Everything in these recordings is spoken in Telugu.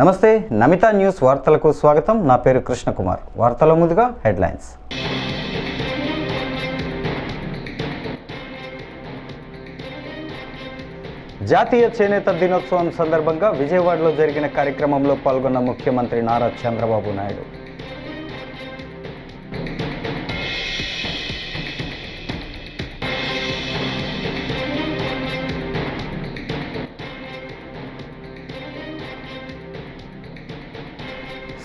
నమస్తే, నమిత న్యూస్ వార్తలకు స్వాగతం. నా పేరు కృష్ణకుమార్. వార్తల ముందుగా హెడ్లైన్స్. జాతీయ చేనేత దినోత్సవం సందర్భంగా విజయవాడలో జరిగిన కార్యక్రమంలో పాల్గొన్న ముఖ్యమంత్రి నారా చంద్రబాబు నాయుడు.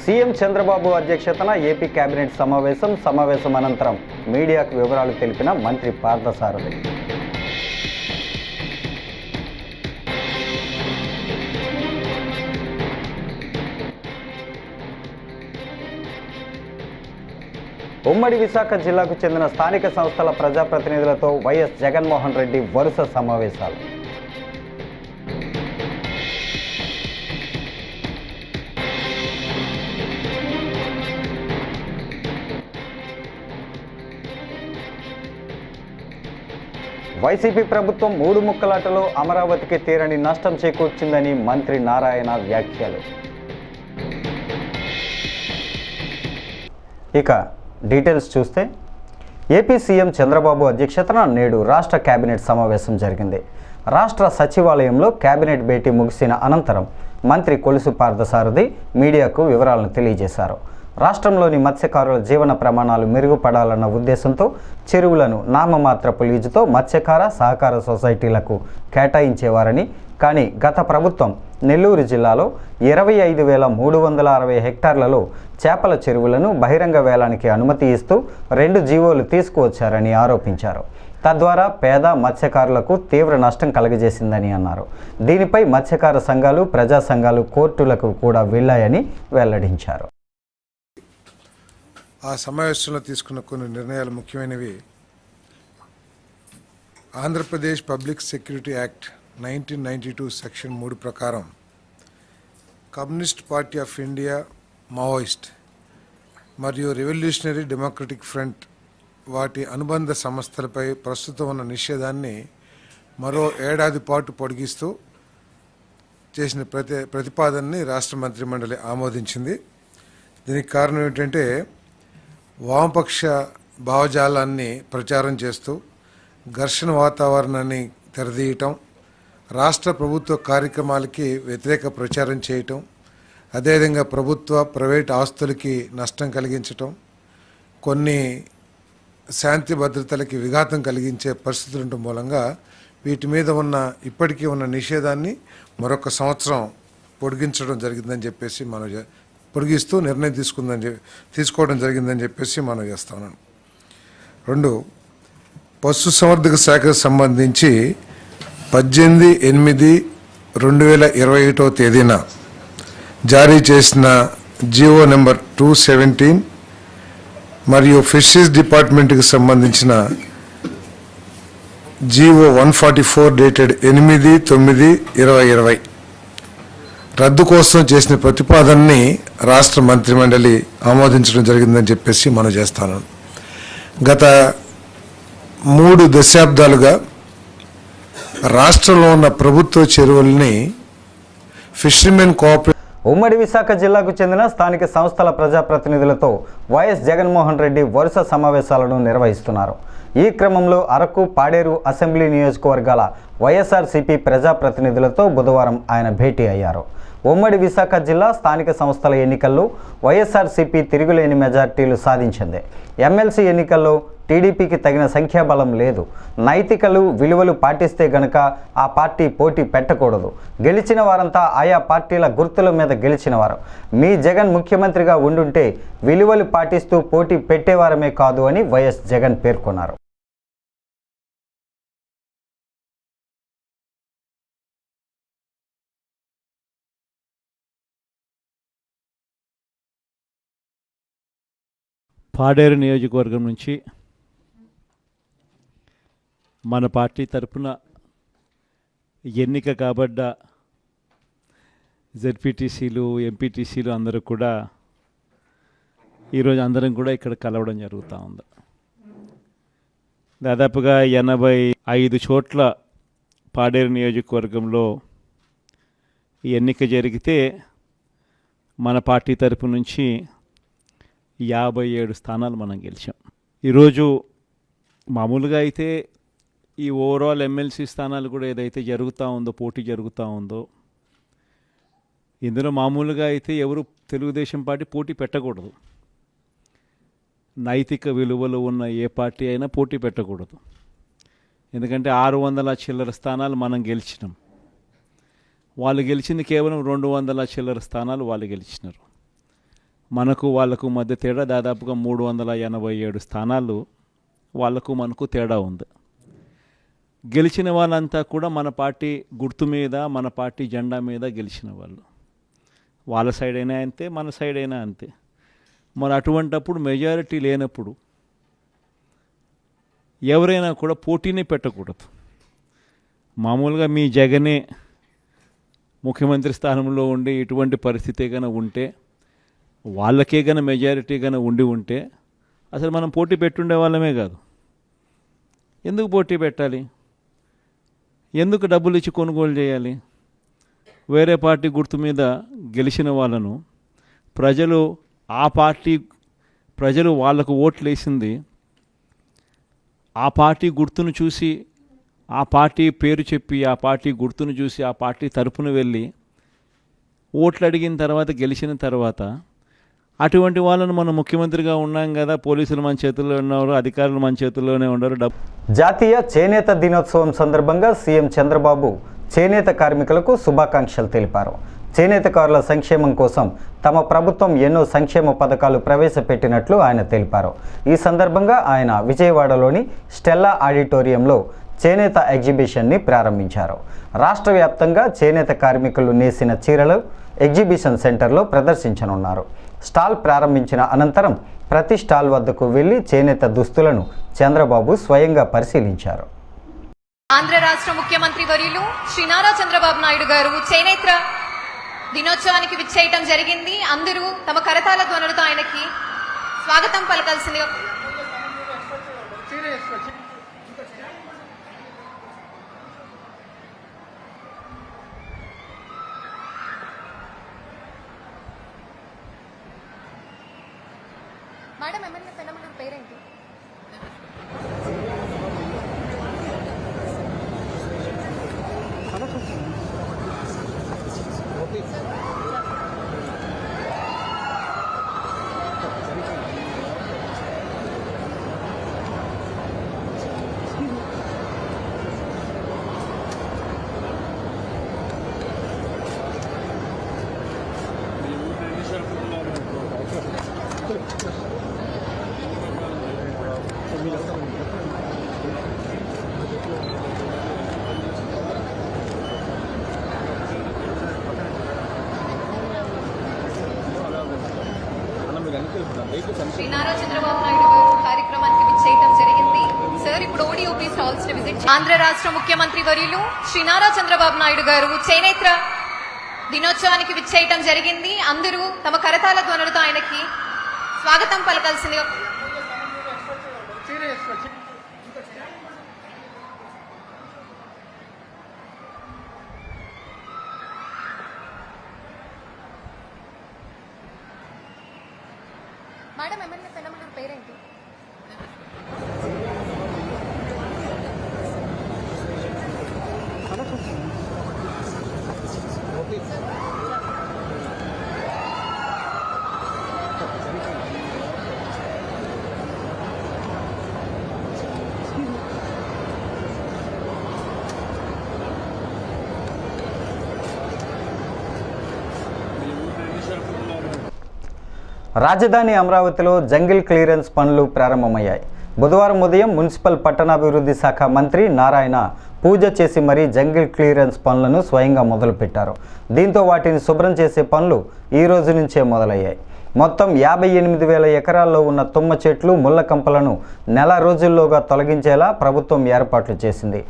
సీఎం చంద్రబాబు అధ్యక్షతన ఏపీ కేబినెట్ సమావేశం అనంతరం మీడియాకు వివరాలు తెలిపిన మంత్రి పార్థసారథి. ఉమ్మడి విశాఖ జిల్లాకు చెందిన స్థానిక సంస్థల ప్రజాప్రతినిధులతో వైఎస్ జగన్మోహన్ రెడ్డి వరుస సమావేశాలు. వైసీపీ ప్రభుత్వం మూడు ముక్కలాటలో అమరావతికి తీరని నష్టం చేకూర్చిందని మంత్రి నారాయణ వ్యాఖ్యలు. ఇక డీటెయిల్స్ చూస్తే ఏపీ సీఎం చంద్రబాబు అధ్యక్షతన నేడు రాష్ట్ర కేబినెట్ సమావేశం జరిగింది. రాష్ట్ర సచివాలయంలో కేబినెట్ భేటీ ముగిసిన అనంతరం మంత్రి కొలుసు పార్థసారథి మీడియాకు వివరాలను తెలియజేశారు. రాష్ట్రంలోని మత్స్యకారుల జీవన ప్రమాణాలు మెరుగుపడాలన్న ఉద్దేశంతో చెరువులను నామమాత్రపు లీజుతో మత్స్యకార సహకార సొసైటీలకు కేటాయించేవారని, కానీ గత ప్రభుత్వం నెల్లూరు జిల్లాలో 25,360 హెక్టార్లలో చేపల చెరువులను బహిరంగ వేలానికి అనుమతి ఇస్తూ 2 జీవోలు తీసుకువచ్చారని ఆరోపించారు. తద్వారా పేద మత్స్యకారులకు తీవ్ర నష్టం కలుగజేసిందని అన్నారు. దీనిపై మత్స్యకార సంఘాలు, ప్రజా సంఘాలు కోర్టులకు కూడా వెళ్లాయని వెల్లడించారు. ఆ సమావేశంలో తీసుకున్న కొన్ని నిర్ణయాలు ముఖ్యమైనవి. Andhra Pradesh public security act 1992 section 3 ప్రకారం communist party of India, Maoist మరియు రెవల్యూషనరీ డెమోక్రటిక్ ఫ్రంట్ వాటి అనుబంధ సంస్థలపై ప్రస్తుతం ఉన్న నిషేధాన్ని మరో ఏడాది పాటు పొడిగిస్తూ చేసిన ప్రతిపాదనని రాష్ట్ర మంత్రిమండలి ఆమోదించింది. దీనికి కారణం ఏంటంటే వామపక్ష భావజాలాన్ని ప్రచారం చేస్తూ ఘర్షణ వాతావరణాన్ని తెరదీయటం, రాష్ట్ర ప్రభుత్వ కార్యక్రమాలకి వ్యతిరేక ప్రచారం చేయటం, అదేవిధంగా ప్రభుత్వ ప్రైవేట్ ఆస్తులకి నష్టం కలిగించటం, కొన్ని శాంతి భద్రతలకి విఘాతం కలిగించే పరిస్థితులు ఉండటం మూలంగా వీటి మీద ఉన్న ఇప్పటికీ ఉన్న నిషేధాన్ని మరొక సంవత్సరం పొడిగించడం జరిగిందని చెప్పేసి పొడిగిస్తూ నిర్ణయం తీసుకోవడం జరిగిందని చెప్పేసి మనం చేస్తున్నాను. 2, పశుసంవర్ధక శాఖకు సంబంధించి 18/8/2021 తేదీన జారీ చేసిన జియో నెంబర్ 217 మరియు ఫిషరీస్ డిపార్ట్మెంట్కి సంబంధించిన జియో 144 డేటెడ్ 8/9/2020 రద్దు కోసం చేసిన ప్రతిపాదనని రాష్ట్ర మంత్రిమండలి ఆమోదించడం జరిగిందని చెప్పేసి మనం చేస్తాను. గత 3 దశాబ్దాలుగా రాష్ట్రంలో ఉన్న ప్రభుత్వ చెరువుల్ని ఫిషర్మెన్ కోఆపరేటివ్. ఉమ్మడి విశాఖ జిల్లాకు చెందిన స్థానిక సంస్థల ప్రజాప్రతినిధులతో వైఎస్ జగన్మోహన్ రెడ్డి వరుస సమావేశాలను నిర్వహిస్తున్నారు. ఈ క్రమంలో అరకు, పాడేరు అసెంబ్లీ నియోజకవర్గాల వైఎస్ఆర్సీపీ ప్రజాప్రతినిధులతో బుధవారం ఆయన భేటీ అయ్యారు. ఉమ్మడి విశాఖ జిల్లా స్థానిక సంస్థల ఎన్నికల్లో వైఎస్ఆర్సీపీ తిరుగులేని మెజార్టీలు సాధించింది. ఎమ్మెల్సీ ఎన్నికల్లో టీడీపీకి తగిన సంఖ్యాబలం లేదు. నైతికలు, విలువలు పాటిస్తే గనక ఆ పార్టీ పోటీ పెట్టకూడదు. గెలిచిన వారంతా ఆయా పార్టీల గుర్తుల మీద గెలిచినవారు. మీ జగన్ ముఖ్యమంత్రిగా ఉండుంటే విలువలు పాటిస్తూ పోటీ పెట్టేవారమే కాదు అని వైఎస్ జగన్ పేర్కొన్నారు. పాడేరు నియోజకవర్గం నుంచి మన పార్టీ తరఫున ఎన్నిక కాబడ్డ జెడ్పీటీసీలు, ఎంపీటీసీలు అందరూ కూడా ఈరోజు అందరం కూడా ఇక్కడ కలవడం జరుగుతూ ఉంది. దాదాపుగా 85 చోట్ల పాడేరు నియోజకవర్గంలో ఈ ఎన్నిక జరిగితే మన పార్టీ తరపు నుంచి 57 స్థానాలు మనం గెలిచాం. ఈరోజు మామూలుగా అయితే ఈ ఓవరాల్ ఎమ్మెల్సీ స్థానాలు కూడా ఏదైతే జరుగుతూ ఉందో, పోటీ జరుగుతూ ఉందో, ఇందులో మామూలుగా అయితే ఎవరు తెలుగుదేశం పార్టీ పోటీ పెట్టకూడదు. నైతిక విలువలు ఉన్న ఏ పార్టీ అయినా పోటీ పెట్టకూడదు. ఎందుకంటే 600 చిల్లర స్థానాలు మనం గెలిచినాం. వాళ్ళు గెలిచింది కేవలం 200 చిల్లర స్థానాలు వాళ్ళు గెలిచినారు. మనకు వాళ్ళకు మధ్య తేడా దాదాపుగా 387 స్థానాలు వాళ్ళకు మనకు తేడా ఉంది. గెలిచిన వాళ్ళంతా కూడా మన పార్టీ గుర్తు మీద, మన పార్టీ జెండా మీద గెలిచిన వాళ్ళు. వాళ్ళ సైడ్ అయినా అంతే, మన సైడ్ అయినా అంతే. మరి అటువంటప్పుడు మెజారిటీ లేనప్పుడు ఎవరైనా కూడా పోటీనే పెట్టకూడదు. మామూలుగా మీ జగనే ముఖ్యమంత్రి స్థానంలో ఉండి ఇటువంటి పరిస్థితి కనుక ఉంటే, వాళ్ళకే కనుక మెజారిటీ కనుక ఉంటే అసలు మనం పోటీ పెట్టుండే వాళ్ళమే కాదు. ఎందుకు పోటీ పెట్టాలి? ఎందుకు డబ్బులు ఇచ్చి కొనుగోలు చేయాలి? వేరే పార్టీ గుర్తు మీద గెలిచిన వాళ్ళను ప్రజలు వాళ్ళకు ఓట్లు వేసింది ఆ పార్టీ గుర్తును చూసి, ఆ పార్టీ పేరు చెప్పి, ఆ పార్టీ గుర్తును చూసి, ఆ పార్టీ తరపున వెళ్ళి ఓట్లు అడిగిన తర్వాత, గెలిచిన తర్వాత అటువంటి వాళ్ళను మనం ముఖ్యమంత్రిగా ఉన్నాం కదా, పోలీసులు మన చేతుల్లో ఉన్నారు, అధికారులు మన చేతుల్లోనే ఉన్నారు. జాతీయ చేనేత దినోత్సవం సందర్భంగా సీఎం చంద్రబాబు చేనేత కార్మికులకు శుభాకాంక్షలు తెలిపారు. చేనేతకారుల సంక్షేమం కోసం తమ ప్రభుత్వం ఎన్నో సంక్షేమ పథకాలు ప్రవేశపెట్టినట్లు ఆయన తెలిపారు. ఈ సందర్భంగా ఆయన విజయవాడలోని స్టెల్లా ఆడిటోరియంలో చేనేత ఎగ్జిబిషన్ని ప్రారంభించారు. రాష్ట్ర వ్యాప్తంగా చేనేత కార్మికులు నేసిన చీరలు ఎగ్జిబిషన్ సెంటర్లో ప్రదర్శించనున్నారు. స్టాల్ ప్రారంభించిన అనంతరం ప్రతి స్టాల్ వద్దకు వెళ్లి చేనేత దుస్తులను చంద్రబాబు స్వయంగా పరిశీలించారు. ఆంధ్ర రాష్ట్ర ముఖ్యమంత్రి వర్యులు శ్రీ నారా చంద్రబాబు నాయుడు గారు చేనేత దినోత్సవానికి విచ్చేయటం జరిగింది. అందరూ తమ కరతాళ ధ్వనులతో ఆయనకి స్వాగతం పలకాల్సిందిగా. మేడం, ఎమ్మెల్యే పెనమలూరు పేరేంటి? శ్రీ నారా చంద్రబాబు నాయుడు గారు కార్యక్రమానికి విచ్చేయటం జరిగింది. సార్, ఇప్పుడు ఓడిఓపీ స్టాల్స్ ని విజిట్. ఆంధ్ర రాష్ట్ర ముఖ్యమంత్రి వర్యులు శ్రీ నారా చంద్రబాబు నాయుడు గారు చేనేత దినోత్సవానికి విచ్చేయటం జరిగింది. అందరూ తమ కరతాళ ధ్వనులతో ఆయనకి స్వాగతం పలకాల్సిందిగా. మేడం, ఎమ్మెల్యే పెనమలూరు పేరేంటి? రాజధాని అమరావతిలో జంగిల్ క్లియరెన్స్ పనులు ప్రారంభమయ్యాయి. బుధవారం ఉదయం మున్సిపల్ పట్టణాభివృద్ధి శాఖ మంత్రి నారాయణ పూజ చేసి మరీ జంగిల్ క్లియరెన్స్ పనులను స్వయంగా మొదలుపెట్టారు. దీంతో వాటిని శుభ్రం చేసే పనులు ఈ రోజు నుంచే మొదలయ్యాయి. మొత్తం 58,000 ఎకరాల్లో ఉన్న తుమ్మ చెట్లు, ముళ్ళ కంపలను నెల రోజుల్లోగా తొలగించేలా ప్రభుత్వం ఏర్పాట్లు చేసింది.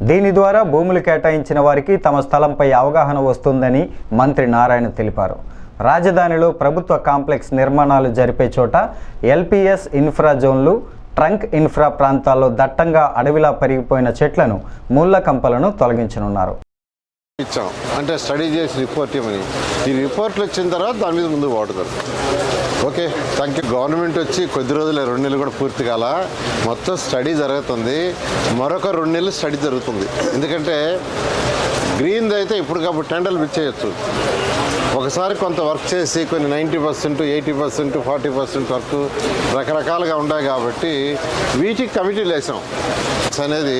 దీని ద్వారా భూములు కేటాయించిన వారికి తమ స్థలంపై అవగాహన వస్తుందని మంత్రి నారాయణ తెలిపారు. రాజధానిలో ప్రభుత్వ కాంప్లెక్స్ నిర్మాణాలు జరిపే చోట ఎల్పిఎస్ ఇన్ఫ్రా జోన్లు, ట్రంక్ ఇన్ఫ్రా ప్రాంతాల్లో దట్టంగా అడవిలా పెరిగిపోయిన చెట్లను, ముళ్ళ కంపలను తొలగించనున్నారు. ఇచ్చాం, అంటే స్టడీ చేసి రిపోర్ట్ ఇవ్వమని. ఈ రిపోర్ట్లు వచ్చిన తర్వాత దాని మీద ముందుకు పోతుంది. Okay, thank you. గవర్నమెంట్ వచ్చి కొద్ది రోజులు 2 నెలలు కూడా పూర్తి కాల, మొత్తం స్టడీ జరుగుతుంది. మరొక 2 నెలలు స్టడీ జరుగుతుంది. ఎందుకంటే గ్రీన్ది అయితే ఇప్పటికప్పుడు టెండర్లు పిచ్చేయచ్చు. ఒకసారి కొంత వర్క్ చేసి కొన్ని 90%, 80%, 40% వర్క్ రకరకాలుగా ఉన్నాయి కాబట్టి వీటికి కమిటీలు వేసాం అనేది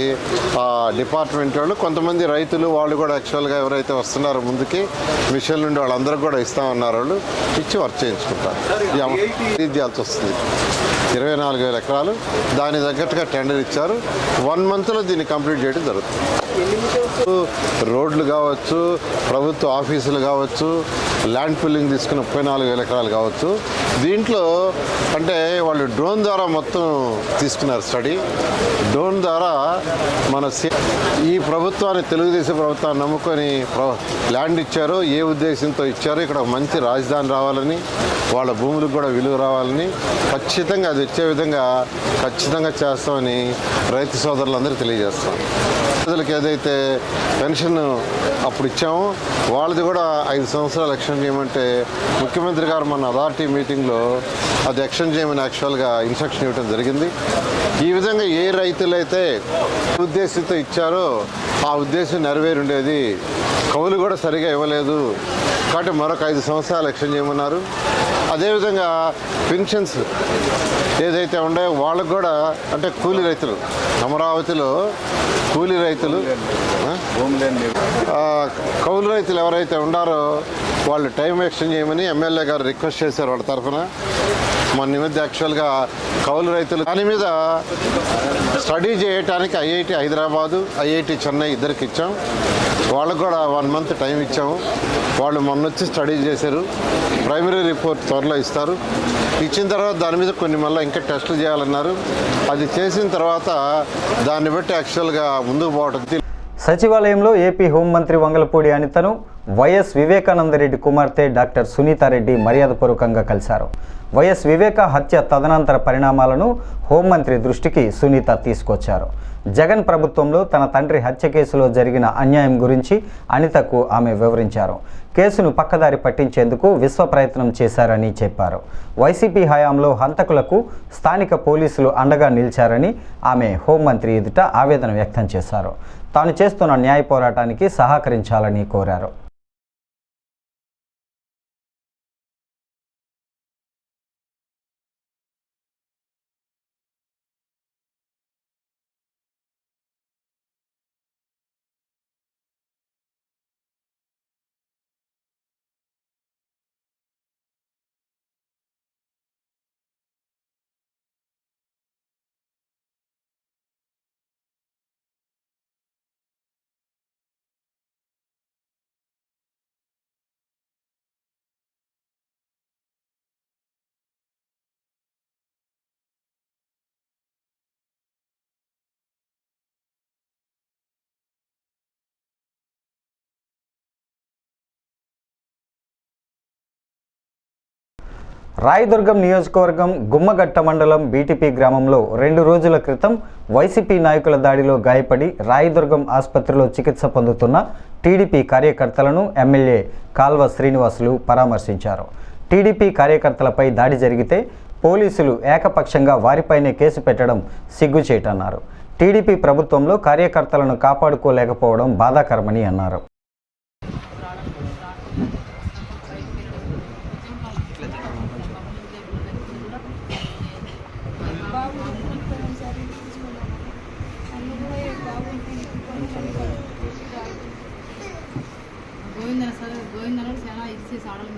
డిపార్ట్మెంట్ వాళ్ళు. కొంతమంది రైతులు వాళ్ళు కూడా యాక్చువల్గా ఎవరైతే వస్తున్నారో ముందుకి మిషన్ నుండి వాళ్ళందరూ కూడా ఇస్తామన్నారు. వాళ్ళు ఇచ్చి వర్క్ చేయించుకుంటారు. చేయాల్సి వస్తుంది. 24,000 ఎకరాలు దాని తగ్గట్టుగా టెండర్ ఇచ్చారు. 1 మంత్లో దీన్ని కంప్లీట్ చేయడం జరుగుతుంది. రోడ్లు కావచ్చు, ప్రభుత్వ ఆఫీసులు కావచ్చు, ల్యాండ్ పుల్లింగ్ తీసుకున్న 34,000 ఎకరాలు కావచ్చు. దీంట్లో అంటే వాళ్ళు డ్రోన్ ద్వారా మొత్తం తీసుకున్నారు స్టడీ. డ్రోన్ ద్వారా మన ఈ ప్రభుత్వాన్ని, తెలుగుదేశం ప్రభుత్వాన్ని నమ్ముకొని ల్యాండ్ ఇచ్చారో, ఏ ఉద్దేశంతో ఇచ్చారో, ఇక్కడ మంచి రాజధాని రావాలని, వాళ్ళ భూములకు కూడా విలువ రావాలని, ఖచ్చితంగా అది వచ్చే విధంగా ఖచ్చితంగా చేస్తామని రైతు సోదరులందరూ తెలియజేస్తాం. ప్రజలకు ఏదైతే పెన్షన్ అప్పుడు ఇచ్చామో వాళ్ళది కూడా 5 సంవత్సరాలు ఎక్స్టెండ్ చేయమంటే ముఖ్యమంత్రి గారు మన అథారిటీ మీటింగ్లో అది ఎక్స్టెండ్ చేయమని యాక్చువల్గా ఇన్స్ట్రక్షన్ ఇవ్వడం జరిగింది. ఈ విధంగా ఏ రైతులైతే ఉద్దేశంతో ఇచ్చారో ఆ ఉద్దేశం నెరవేరుండేది. కౌలు కూడా సరిగా ఇవ్వలేదు కాబట్టి మరొక 5 సంవత్సరాలు ఎక్స్టెండ్ చేయమన్నారు. అదేవిధంగా పెన్షన్స్ ఏదైతే ఉన్నాయో వాళ్ళకు కూడా, అంటే కూలీ రైతులు, అమరావతిలో కూలీ రైతులు, కౌలు రైతులు ఎవరైతే ఉన్నారో వాళ్ళు టైం ఎక్స్టెండ్ చేయమని ఎమ్మెల్యే గారు రిక్వెస్ట్ చేశారు వాళ్ళ తరఫున. మన మధ్య యాక్చువల్గా కౌలు రైతులు దాని మీద స్టడీ చేయడానికి ఐఐటి హైదరాబాదు, ఐఐటి చెన్నై ఇద్దరికి ఇచ్చాం. వాళ్ళకు కూడా 1 మంత్ టైం ఇచ్చాము. వాళ్ళు మొన్న వచ్చి స్టడీ చేశారు. ప్రైమరీ రిపోర్ట్ త్వరలో ఇస్తారు. ఇచ్చిన తర్వాత దాని మీద కొన్ని మళ్ళీ ఇంకా టెస్టులు చేయాలన్నారు. అది చేసిన తర్వాత దాన్ని బట్టి యాక్చువల్గా ముందుకు పోవడం. సచివాలయంలో ఏపీ హోంమంత్రి వంగలపూడి అనితను వైఎస్ వివేకానందరెడ్డి కుమార్తె డాక్టర్ సునీతారెడ్డి మర్యాదపూర్వకంగా కలిశారు. వైఎస్ వివేక హత్య తదనంతర పరిణామాలను హోంమంత్రి దృష్టికి సునీత తీసుకొచ్చారు. జగన్ ప్రభుత్వంలో తన తండ్రి హత్య కేసులో జరిగిన అన్యాయం గురించి అనితకు ఆమె వివరించారు. కేసును పక్కదారి పట్టించేందుకు విశ్వ ప్రయత్నం చేశారని చెప్పారు. వైసీపీ హయాంలో హంతకులకు స్థానిక పోలీసులు అండగా నిలిచారని ఆమె హోంమంత్రి ఎదుట ఆవేదన వ్యక్తం చేశారు. తాను చేస్తున్న న్యాయ పోరాటానికి సహకరించాలని కోరారు. రాయదుర్గం నియోజకవర్గం గుమ్మగట్ట మండలం బీటీపీ గ్రామంలో 2 రోజుల క్రితం వైసీపీ నాయకుల దాడిలో గాయపడి రాయదుర్గం ఆసుపత్రిలో చికిత్స పొందుతున్న టీడీపీ కార్యకర్తలను ఎమ్మెల్యే కాల్వ శ్రీనివాసులు పరామర్శించారు. టీడీపీ కార్యకర్తలపై దాడి జరిగితే పోలీసులు ఏకపక్షంగా వారిపైనే కేసు పెట్టడం సిగ్గుచేటన్నారు. టీడీపీ ప్రభుత్వంలో కార్యకర్తలను కాపాడుకోలేకపోవడం బాధాకరమని అన్నారు. గోవిందన చాలా ఇచ్చేసి ఆడలు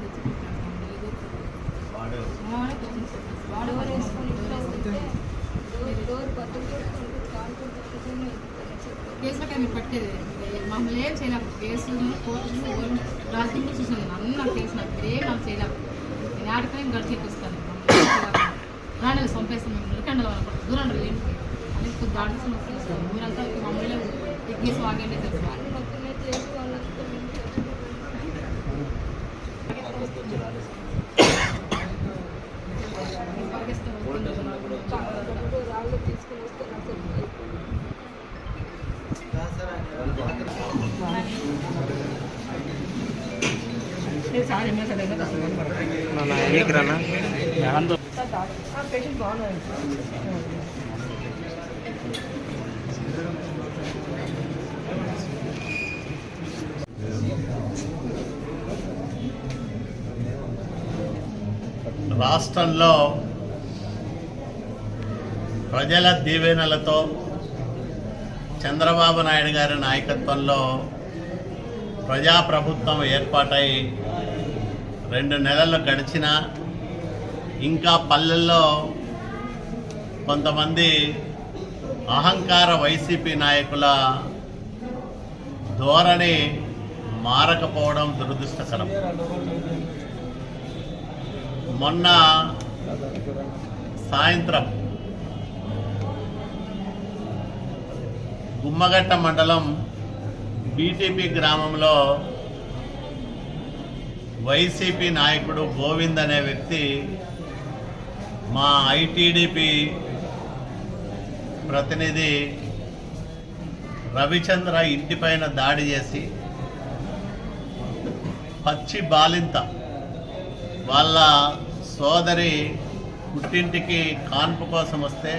కేసులకి మీరు పట్టేది మమ్మల్ని ఏం చేయలేము. కేసులు కోర్టులు రాజకీయంలో చూసాను అన్న కేసు నాకు ఏం నాకు చేయలేము. నేను ఆడిపోయి గడిచి వస్తాను రాణి పంపేస్తాను. మేము నిలకండలు అనుకుంటాం దూరం ఏంటి అని దాడుతున్న మీరంతా మమ్మల్ని ఈ కేసు ఆగండి తెలుసు. రాష్ట్రంలో ప్రజల దీవెనలతో చంద్రబాబు నాయుడు గారి నాయకత్వంలో ప్రజాప్రభుత్వం ఏర్పాటై 2 నెలలు గడిచినా ఇంకా పల్లెల్లో కొంతమంది అహంకార వైసీపీ నాయకుల ధోరణి మారకపోవడం దురదృష్టకరం. మొన్న సాయంత్రం గుమ్మగట్ట మండలం బీటీపీ గ్రామంలో వైసీపీ నాయకుడు గోవింద్ అనే వ్యక్తి మా ఐటీడీపీ ప్రతినిధి రవిచంద్ర ఇంటిపైన దాడి చేసి పచ్చి బాలింత వాళ్ళ సోదరి పుట్టింటికి కాన్పు కోసం వస్తే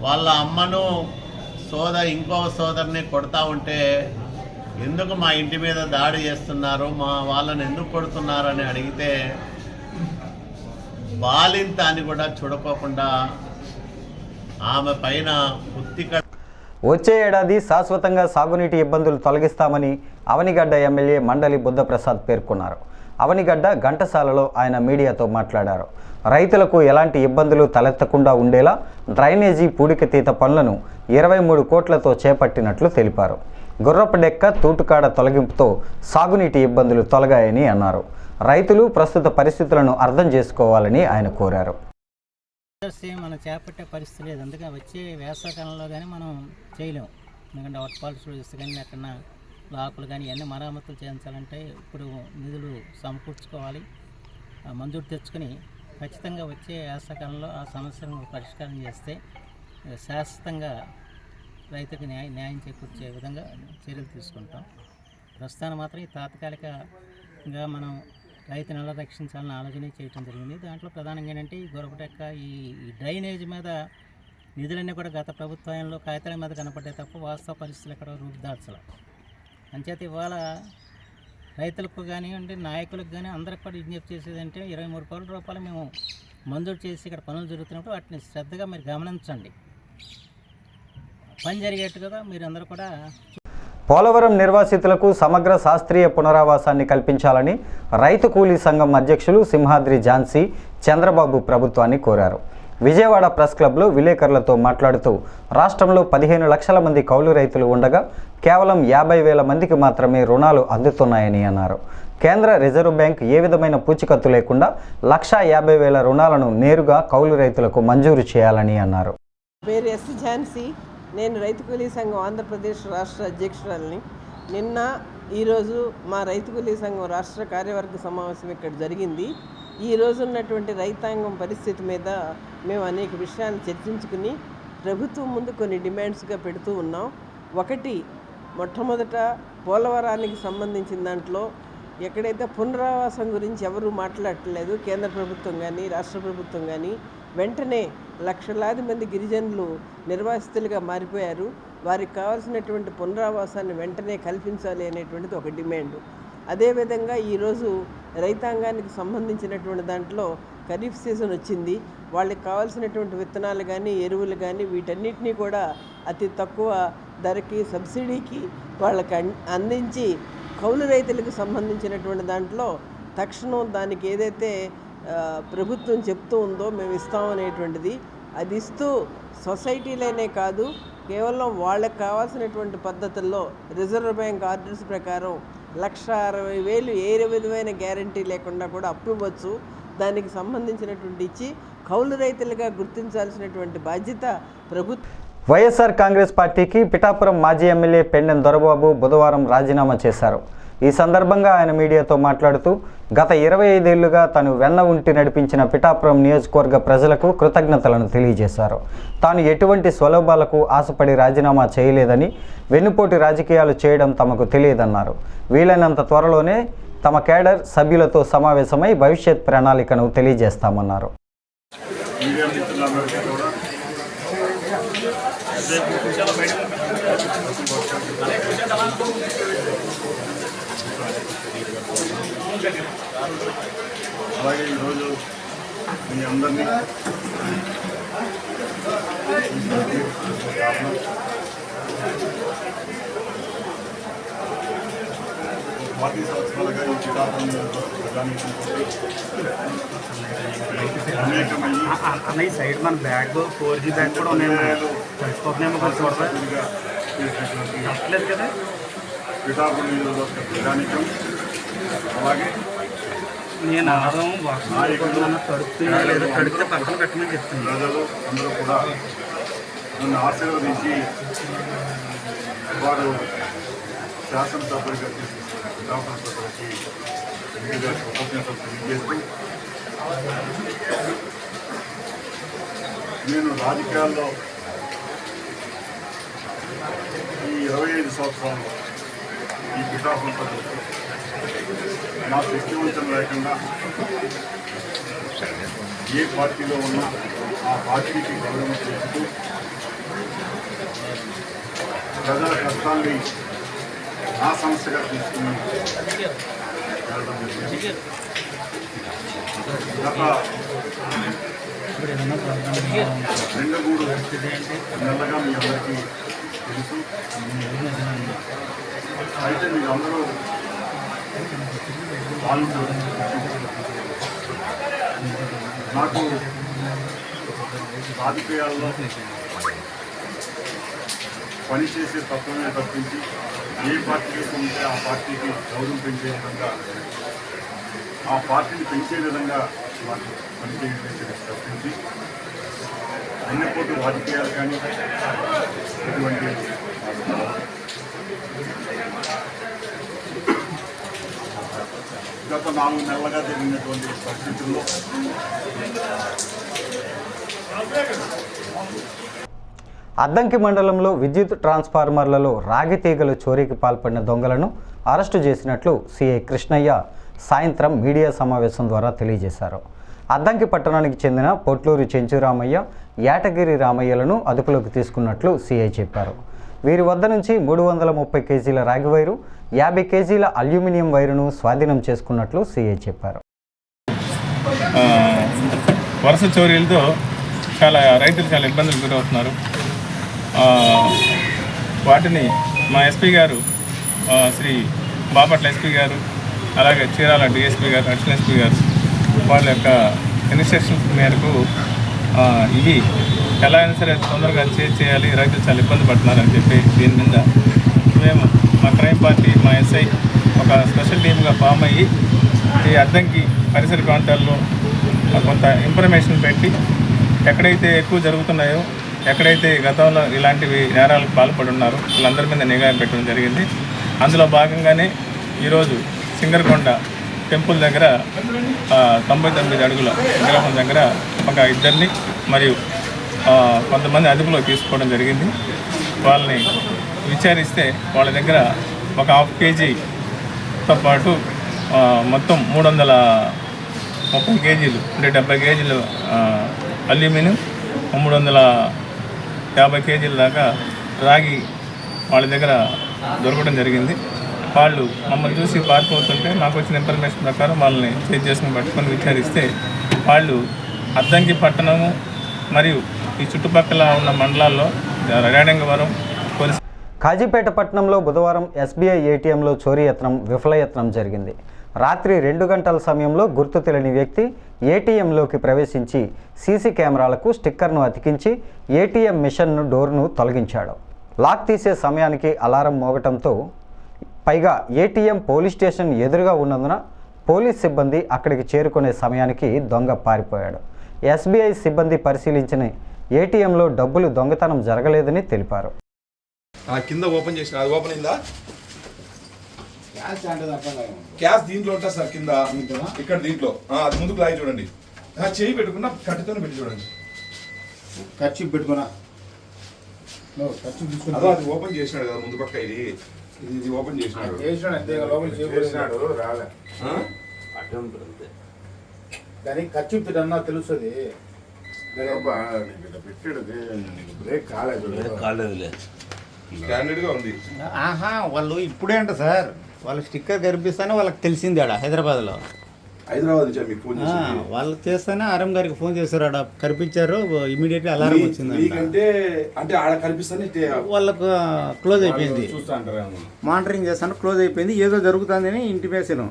వాళ్ళ అమ్మను ఇంకో సోదరిని కొడతా ఉంటే ఎందుకు మా ఇంటి మీద దాడి చేస్తున్నారు, మా వాళ్ళని ఎందుకు కొడుతున్నారు అని అడిగితే బాలింత అని కూడా చూడకోకుండా ఆమె పైన వచ్చే ఏడాది శాశ్వతంగా సాగునీటి ఇబ్బందులు తొలగిస్తామని అవనిగడ్డ ఎమ్మెల్యే మండలి బుద్ధప్రసాద్ పేర్కొన్నారు. అవనిగడ్డ ఘంటసాలలో ఆయన మీడియాతో మాట్లాడారు. రైతులకు ఎలాంటి ఇబ్బందులు తలెత్తకుండా ఉండేలా డ్రైనేజీ పూడికతీత పనులను 23 కోట్లతో చేపట్టినట్లు తెలిపారు. గుర్రపడెక్క తూటుకాడ తొలగింపుతో సాగునీటి ఇబ్బందులు తొలగాయని అన్నారు. రైతులు ప్రస్తుత పరిస్థితులను అర్థం చేసుకోవాలని ఆయన కోరారు. మనం చేపట్టే పరిస్థితి లేదు, అందుకని వచ్చే వేసవకాలంలో కానీ మనం చేయలేము. ఎందుకంటే వాటర్ ఫాల్స్ చూస్తే కానీ ఎక్కడన్నా లాకులు కానీ ఇవన్నీ మరామతులు చేయించాలంటే ఇప్పుడు నిధులు సమకూర్చుకోవాలి, మంజూరు తెచ్చుకొని ఖచ్చితంగా వచ్చే వేసవకాలంలో ఆ సమస్యలను పరిష్కారం చేస్తే శాశ్వతంగా రైతుకు న్యాయం చేకూర్చే విధంగా చర్యలు తీసుకుంటాం. ప్రస్తుతాన్ని మాత్రం ఈ తాత్కాలికంగా మనం రైతును ఎలా రక్షించాలని ఆలోచన చేయడం జరిగింది. దాంట్లో ప్రధానంగా ఏంటంటే ఈ గొరపటెక్క ఈ డ్రైనేజ్ మీద నిధులన్నీ కూడా గత ప్రభుత్వంలో కాగితాల మీద కనపడ్డాయి తప్ప వాస్తవ పరిస్థితులు ఎక్కడ రూపుదాల్చలే. అంచేత ఇవాళ రైతులకు కానివ్వండి నాయకులకు కానీ అందరికి కూడా విజ్ఞప్తి చేసేదంటే 23 కోట్ల రూపాయలు మేము మంజూరు చేసి ఇక్కడ పనులు జరుగుతున్నప్పుడు వాటిని శ్రద్ధగా మీరు గమనించండి, పని జరిగేట్టుగా మీరు అందరూ కూడా. పోలవరం నిర్వాసితులకు సమగ్ర శాస్త్రీయ పునరావాసాన్ని కల్పించాలని రైతు కూలీ సంఘం అధ్యక్షులు సింహాద్రి ఝాన్సీ చంద్రబాబు ప్రభుత్వాన్ని కోరారు. విజయవాడ ప్రెస్ క్లబ్లో విలేకరులతో మాట్లాడుతూ రాష్ట్రంలో 15 లక్షల మంది కౌలు రైతులు ఉండగా కేవలం 50,000 మందికి మాత్రమే రుణాలు అందుతున్నాయని అన్నారు. కేంద్ర రిజర్వ్ బ్యాంక్ ఏ విధమైన పూచికత్తు లేకుండా 1,50,000 రుణాలను నేరుగా కౌలు రైతులకు మంజూరు చేయాలని అన్నారు. పేరు ఎస్ ఝాన్సీ, నేను రైతు కూలీ సంఘం ఆంధ్రప్రదేశ్ రాష్ట్ర అధ్యక్షురాలిని. నిన్న ఈరోజు మా రైతు కూలీ సంఘం రాష్ట్ర కార్యవర్గ సమావేశం ఇక్కడ జరిగింది. ఈ రోజు ఉన్నటువంటి రైతాంగం పరిస్థితి మీద మేము అనేక విషయాలు చర్చించుకుని ప్రభుత్వం ముందు కొన్ని డిమాండ్స్గా పెడుతూ ఉన్నాం. ఒకటి, మొట్టమొదట పోలవరానికి సంబంధించిన దాంట్లో ఎక్కడైతే పునరావాసం గురించి ఎవరు మాట్లాడట్లేదు, కేంద్ర ప్రభుత్వం కానీ రాష్ట్ర ప్రభుత్వం కానీ వెంటనే లక్షలాది మంది గిరిజనులు నిర్వాసితులుగా మారిపోయారు, వారికి కావాల్సినటువంటి పునరావాసాన్ని వెంటనే కల్పించాలి అనేటువంటిది ఒక డిమాండ్. అదేవిధంగా ఈరోజు రైతాంగానికి సంబంధించినటువంటి దాంట్లో ఖరీఫ్ సీజన్ వచ్చింది, వాళ్ళకి కావాల్సినటువంటి విత్తనాలు కానీ ఎరువులు కానీ వీటన్నిటినీ కూడా అతి తక్కువ ధరకి సబ్సిడీకి వాళ్ళకి అందించి కౌలు రైతులకు సంబంధించినటువంటి దాంట్లో తక్షణం దానికి ఏదైతే ప్రభుత్వం చెప్తూ ఉందో మేము ఇస్తామనేటువంటిది అది ఇస్తూ సొసైటీలోనే కాదు కేవలం వాళ్ళకి కావాల్సినటువంటి పద్ధతుల్లో రిజర్వ్ బ్యాంక్ ఆర్డర్స్ ప్రకారం 1,60,000 ఏ విధమైన గ్యారంటీ లేకుండా కూడా అప్పు ఇవ్వచ్చు. దానికి సంబంధించినటువంటి ఇచ్చి కౌలు రైతులుగా గుర్తించాల్సినటువంటి బాధ్యత ప్రభుత్వం. వైఎస్ఆర్ కాంగ్రెస్ పార్టీకి పిఠాపురం మాజీ ఎమ్మెల్యే పెండెం దొరబాబు బుధవారం రాజీనామా చేశారు. ఈ సందర్భంగా ఆయన మీడియాతో మాట్లాడుతూ గత 25 ఏళ్లుగా తను వెన్న ఉంటి నడిపించిన పిఠాపురం నియోజకవర్గ ప్రజలకు కృతజ్ఞతలను తెలియజేశారు. తాను ఎటువంటి స్వలాభాలకు ఆశపడి రాజీనామా చేయలేదని, వెన్నుపోటు రాజకీయాలు చేయడం తమకు తెలియదన్నారు. వీలైనంత త్వరలోనే తమ కేడర్ సభ్యులతో సమావేశమై భవిష్యత్ ప్రణాళికను తెలియజేస్తామన్నారు. అలాగే ఈరోజు మీ అందరినీ పార్టీ సంవత్సరాలుగా ఈ చిరాపం అన్నయ్య సైడ్ మన బ్యాగ్ 4G బ్యాగ్ కూడా ఉన్నాయేమో కలిసిపోతున్నాయేమో కొంచెం చూడలేదు కదా. పిఠాపురం నియోజకవర్గ ప్రజానికం అలాగే నేను ఆదం వర్షం తడుపుతున్నా లేదా తడిపితే పక్కన పెట్టమని చెప్తున్నాను. ప్రజలు అందరూ కూడా నన్ను ఆశీర్వదించి వారు శాసనసభ్యుడిగా తీసుకొస్తున్న పిఠాపురం సభలకి ఎన్నికగా కృతజ్ఞతలు తెలియజేస్తూ నేను రాజకీయాల్లో ఈ 25 సంవత్సరాల్లో ఈ పిఠాపురం సభలు నా శక్తివంతం లేకుండా ఏ పార్టీలో ఉన్నా ఆ పార్టీకి గౌరవం చేస్తూ ప్రజల కష్టాన్ని నా సమస్యగా తీసుకుని వెళ్ళడం జరిగింది. గత 2-3 నెలలుగా మీ అందరికీ తెలుసు. అయితే మీరు అందరూ నాకు రాజకీయాల్లో పనిచేసే తత్వమే తప్పించి ఏ పార్టీకి ఉంటే ఆ పార్టీకి గౌరవం పెంచే విధంగా ఆ పార్టీని పెంచే విధంగా వాటిని పనిచేయడం తప్పించి అన్నపోటు రాజకీయాలు కానీ ఇటువంటి గత 4 నెలలుగా జరిగినటువంటి పరిస్థితుల్లో అద్దంకి మండలంలో విద్యుత్ ట్రాన్స్ఫార్మర్లలో రాగి తీగలు చోరీకి పాల్పడిన దొంగలను అరెస్టు చేసినట్లు సిఐ కృష్ణయ్య సాయంత్రం మీడియా సమావేశం ద్వారా తెలియజేశారు. అద్దంకి పట్టణానికి చెందిన పొట్లూరి చెంచురామయ్య, యాటగిరి రామయ్యలను అదుపులోకి తీసుకున్నట్లు సిఐ చెప్పారు. వీరి వద్ద నుంచి 330 కేజీల రాగి వైరు, 50 కేజీల అల్యూమినియం వైరును స్వాధీనం చేసుకున్నట్లు సిఐ చెప్పారు. వరుస చోరీలతో రైతులు చాలా ఇబ్బందులు గురవుతున్నారు. వాటిని మా ఎస్పీ గారు, శ్రీ బాపట్ల ఎస్పీ గారు, అలాగే చీరాల డిఎస్పీ గారు, అడిషనల్ ఎస్పీ గారు వాళ్ళ యొక్క ఇన్స్ట్రక్షన్స్ మేరకు ఇవి ఎలా అయినా సరే తొందరగా చేయాలి, రైతులు చాలా ఇబ్బంది పడుతున్నారని చెప్పి దీని మీద మేము మా క్రైమ్ పార్టీ, మా ఎస్ఐ ఒక స్పెషల్ టీమ్గా ఫామ్ అయ్యి ఈ అద్దంకి పరిసర ప్రాంతాల్లో కొంత ఇన్ఫర్మేషన్ పెట్టి ఎక్కడైతే ఎక్కువ జరుగుతున్నాయో, ఎక్కడైతే గతంలో ఇలాంటివి నేరాలకు పాల్పడి ఉన్నారో వాళ్ళందరి మీద నిఘా పెట్టడం జరిగింది. అందులో భాగంగానే ఈరోజు సింగరకొండ టెంపుల్ దగ్గర 99 అడుగుల విగ్రహం దగ్గర ఒక ఇద్దరిని మరియు కొంతమంది అదుపులో తీసుకోవడం జరిగింది. వాళ్ళని విచారిస్తే వాళ్ళ దగ్గర ఒక 1/2 కేజీతో పాటు మొత్తం 330 కేజీలు అంటే 70 కేజీలు అల్యూమినియం, 350 కేజీల దాకా రాగి వాళ్ళ దగ్గర దొరకడం జరిగింది. వాళ్ళు మమ్మల్ని చూసి పారిపోతుంటే మాకు వచ్చిన ఇన్ఫర్మేషన్ ప్రకారం వాళ్ళని చేజ్ చేసుకుని పట్టుకొని విచారిస్తే వాళ్ళు అద్దంకి పట్టణము మరియు ఈ చుట్టుపక్కల ఉన్న మండలాల్లో రేణంగవరం కాజీపేట పట్టణంలో బుధవారం ఎస్బీఐ ఏటీఎంలో చోరీ యత్నం విఫలయత్నం జరిగింది. రాత్రి 2 గంటల సమయంలో గుర్తు తెలియని వ్యక్తి ఏటీఎంలోకి ప్రవేశించి సీసీ కెమెరాలకు స్టిక్కర్ను అతికించి ఏటీఎం మిషన్ను డోర్ను తొలగించాడు. లాక్ తీసే సమయానికి అలారం మోగటంతో, పైగా ఏటీఎం పోలీస్ స్టేషన్ ఎదురుగా ఉన్నందున పోలీస్ సిబ్బంది అక్కడికి చేరుకునే సమయానికి దొంగ పారిపోయాడు. ఎస్బీఐ సిబ్బంది పరిశీలించిన ఏటీఎంలో డబ్బులు దొంగతనం జరగలేదని తెలిపారు. కింద ఓపెన్ చేసిన అది ఓపెన్ అయిందా? క్యాష్ దీంట్లో ఉంటుంది సార్, కింద ఇక్కడ దీంట్లో అది ముందుకు లాగి చూడండి. చేయి పెట్టుకున్నా కట్టితోనే పెట్టి చూడండి. ఖర్చు పెట్టుకున్నా అదో అది ఓపెన్ చేసినాడు కదా ముందు పక్క. ఇది ఇది ఓపెన్ చేసినాడు రాలే దానికి ఖర్చు పెట్టన్నా తెలుస్తుంది పెట్టాడు బ్రేక్ కాలేదులే స్టాండర్డ్ గా ఉంది. వాళ్ళు ఇప్పుడే అంట సార్, వాళ్ళ స్టిక్కర్ కనిపిస్తానే వాళ్ళకి తెలిసింది ఆడ హైదరాబాద్లో. హైదరాబాద్ నుంచి మీకు ఫోన్ చేసి వాళ్ళు చేస్తేనే ఆర్ఎం గారికి ఫోన్ చేశారు, ఆడ కనిపించారు, ఇమీడియట్లీ అలారం వచ్చింది. అంటే ఆడ కనిపిస్తానే వాళ్ళకు క్లోజ్ అయిపోయింది, చూస్తా అంటారు, మానిటరింగ్ చేస్తాను, క్లోజ్ అయిపోయింది, ఏదో జరుగుతుందని ఇంటిమేషన్.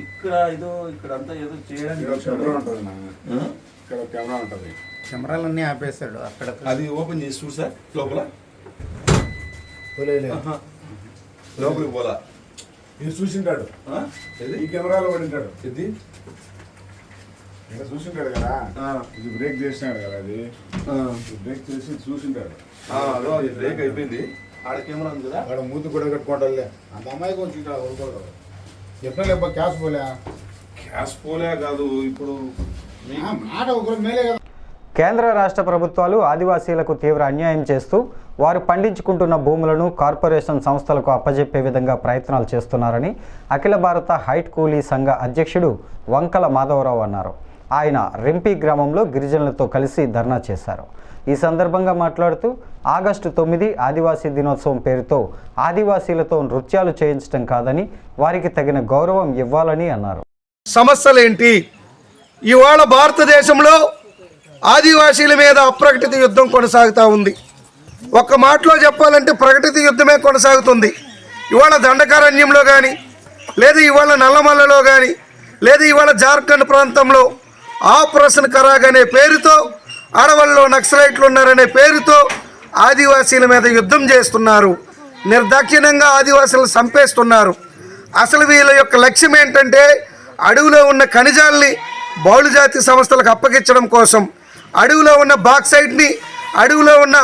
ఇక్కడ ఇక్కడంతా ఏదో చేయడానికి కెమెరా ఉంటుంది, ఇక్కడ కెమెరా ఉంటుంది, కెమెరాలన్నీ ఆపేస్తాడు అక్కడ. అది ఓపెన్ చేసి చూసా లోపల లోపలికి పోలా. ఇది చూసింటాడు, ఈ కెమెరాలో పడింటాడు, ఇది చూసింటాడు కదా, ఇది బ్రేక్ చేసినాడు కదా, అది బ్రేక్ చేసి చూసింటాడు. అదో అది బ్రేక్ అయిపోయింది, ఆడ కెమెరా ఉంది కదా, ఆడ మూతి కూడా కట్టుకోవట్లే, అంత అమ్మాయి కొంచెం చెప్పలే క్యాష్ పోలే కాదు, ఇప్పుడు మాట ఒకరు మేలే కదా. కేంద్ర రాష్ట్ర ప్రభుత్వాలు ఆదివాసీలకు తీవ్ర అన్యాయం చేస్తూ వారు పండించుకుంటున్న భూములను కార్పొరేషన్ సంస్థలకు అప్పజెప్పే విధంగా ప్రయత్నాలు చేస్తున్నారని అఖిల భారత హైట్ కూలీ సంఘ అధ్యక్షుడు వంకల మాధవరావు అన్నారు. ఆయన రింపి గ్రామంలో గిరిజనులతో కలిసి ధర్నా చేశారు. ఈ సందర్భంగా మాట్లాడుతూ ఆగస్టు 9 ఆదివాసీ దినోత్సవం పేరుతో ఆదివాసీలతో నృత్యాలు చేయించడం కాదని వారికి తగిన గౌరవం ఇవ్వాలని అన్నారు. సమస్యలేంటి? ఇవాళ భారతదేశంలో ఆదివాసీల మీద అప్రకటిత యుద్ధం కొనసాగుతూ ఉంది. ఒక్క మాటలో చెప్పాలంటే ప్రకటిత యుద్ధమే కొనసాగుతుంది. ఇవాళ దండకారణ్యంలో కానీ, లేదా ఇవాళ నల్లమల్లలో కానీ, లేదా ఇవాళ జార్ఖండ్ ప్రాంతంలో ఆపరేషన్ కరాగ్ అనే పేరుతో, అడవుల్లో నక్సలైట్లు ఉన్నారనే పేరుతో ఆదివాసీల మీద యుద్ధం చేస్తున్నారు. నిర్దాక్షిణ్యంగా ఆదివాసీలను చంపేస్తున్నారు. అసలు వీళ్ళ యొక్క లక్ష్యం ఏంటంటే అడవిలో ఉన్న ఖనిజాల్ని బహుళజాతి సంస్థలకు అప్పగించడం కోసం, అడవిలో ఉన్న బాక్సైట్ని, అడవిలో ఉన్న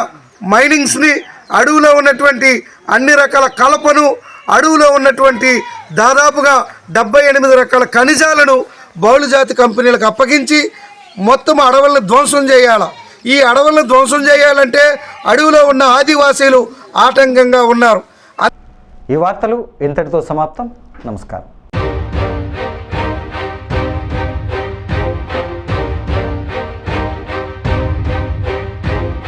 మైనింగ్స్ని, అడవిలో ఉన్నటువంటి అన్ని రకాల కలపను, అడవిలో ఉన్నటువంటి దాదాపుగా 78 రకాల ఖనిజాలను బహుళజాతి కంపెనీలకు అప్పగించి మొత్తం అడవులను ధ్వంసం చేయాలి. ఈ అడవులను ధ్వంసం చేయాలంటే అడవిలో ఉన్న ఆదివాసీలు ఆటంకంగా ఉన్నారు. ఈ వార్తలు ఇంతటితో సమాప్తం. నమస్కారం.